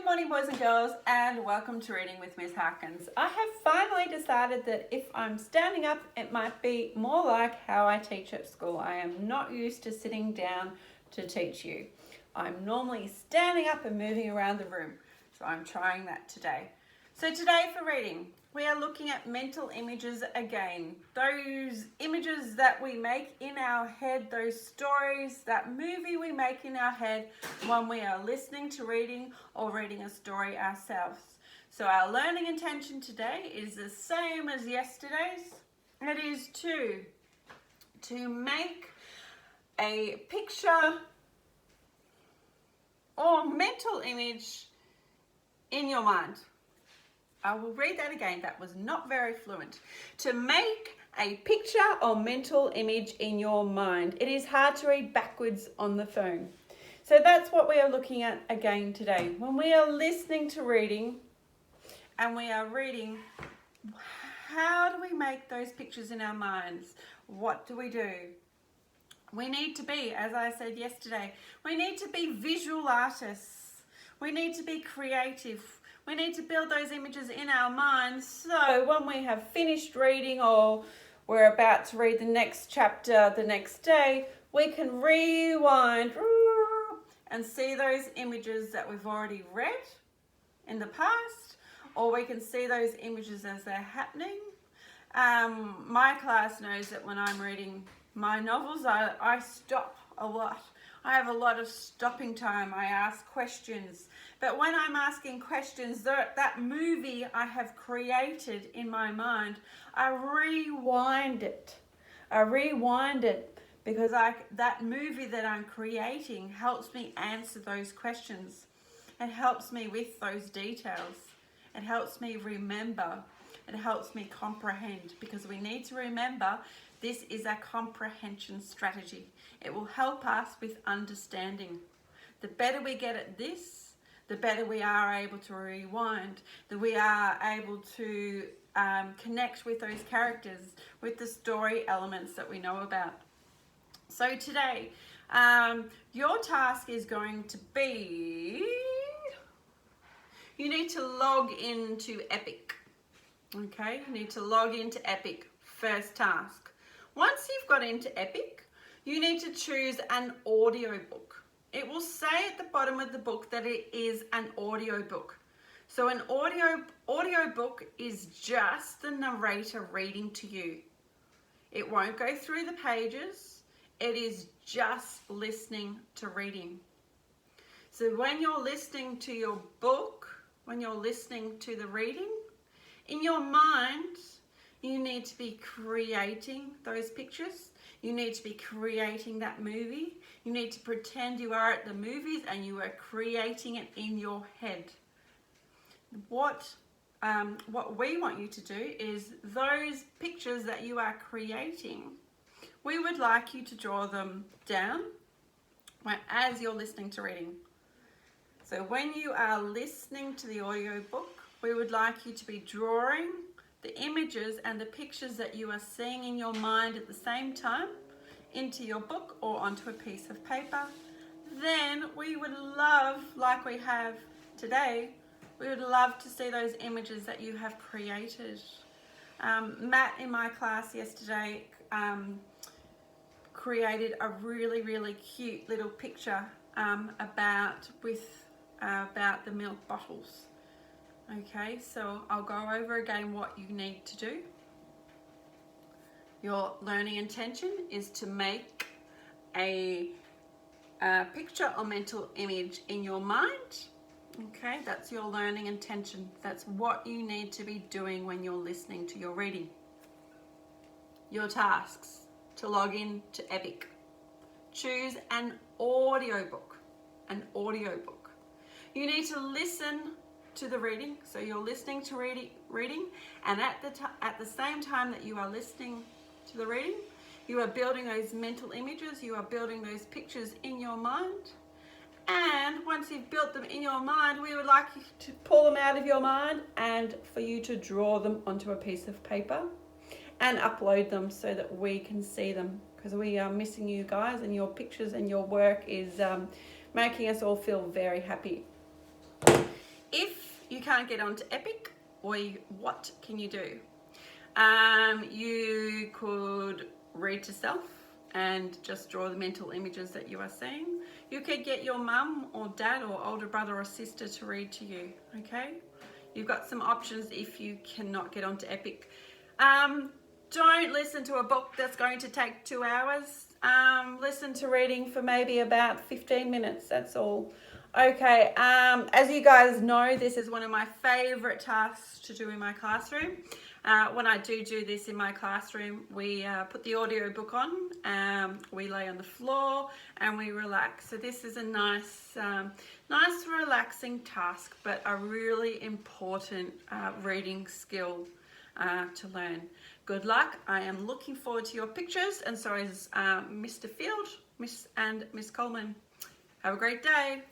Good morning, boys and girls, and welcome to Reading with Miss Harkins. I have finally decided that if I'm standing up, it might be more like how I teach at school. I am not used to sitting down to teach you. I'm normally standing up and moving around the room, so I'm trying that today. So today for reading, we are looking at mental images again. Those images that we make in our head, those stories, that movie we make in our head when we are listening to reading or reading a story ourselves. So our learning intention today is the same as yesterday's. It is to make a picture or mental image in your mind. I will read that again. That was not very fluent. To make a picture or mental image in your mind. It is hard to read backwards on the phone. So that's what we are looking at again today. When we are listening to reading and we are reading, how do we make those pictures in our minds? What do? We need to be, as I said yesterday, we need to be visual artists. We need to be creative. We need to build those images in our minds so when we have finished reading or we're about to read the next chapter the next day, we can rewind and see those images that we've already read in the past, or we can see those images as they're happening. My class knows that when I'm reading my novels, I stop a lot. I have a lot of stopping time. I ask questions. But when I'm asking questions, that movie I have created in my mind, I rewind it. Because that movie that I'm creating helps me answer those questions. It helps me with those details. It helps me remember. It helps me comprehend, because we need to remember this is a comprehension strategy. It will help us with understanding. The better we get at this, the better we are able to rewind, that we are able to connect with those characters, with the story elements that we know about. So today, your task is going to be, you need to log into Epic. Okay, you need to log into Epic, first task. Once you've got into Epic, you need to choose an audio book. It will say at the bottom of the book that it is an audio book. So an audio book is just the narrator reading to you. It won't go through the pages. It is just listening to reading. So when you're listening to your book, when you're listening to the reading, in your mind, you need to be creating those pictures. You need to be creating that movie. You need to pretend you are at the movies and you are creating it in your head. What we want you to do is those pictures that you are creating, we would like you to draw them down as you're listening to reading. So when you are listening to the audio book, we would like you to be drawing the images and the pictures that you are seeing in your mind at the same time into your book or onto a piece of paper. Then we would love, like we have today, we would love to see those images that you have created. Matt in my class yesterday created a really, really cute little picture about the milk bottles. Okay, so I'll go over again what you need to do. Your learning intention is to make a picture or mental image in your mind. Okay, that's your learning intention. That's what you need to be doing when you're listening to your reading. Your tasks: to log in to Epic. Choose an audio book. You need to listen to the reading, so you're listening to reading, and at the same time that you are listening to the reading, you are building those mental images, you are building those pictures in your mind. And once you've built them in your mind, we would like you to pull them out of your mind and for you to draw them onto a piece of paper and upload them so that we can see them, because we are missing you guys, and your pictures and your work is making us all feel very happy. can't get onto Epic, what can you do? You could read to self and just draw the mental images that you are seeing. You could get your mum or dad or older brother or sister to read to you, okay? You've got some options if you cannot get onto Epic. Don't listen to a book that's going to take 2 hours. Listen to reading for maybe about 15 minutes, that's all. Okay, as you guys know, this is one of my favorite tasks to do in my classroom. When I do this in my classroom, we put the audio book on, we lay on the floor and we relax. So this is a nice relaxing task, but a really important reading skill to learn. Good luck. I am looking forward to your pictures, and so is Mr. Field, Miss Coleman. Have a great day.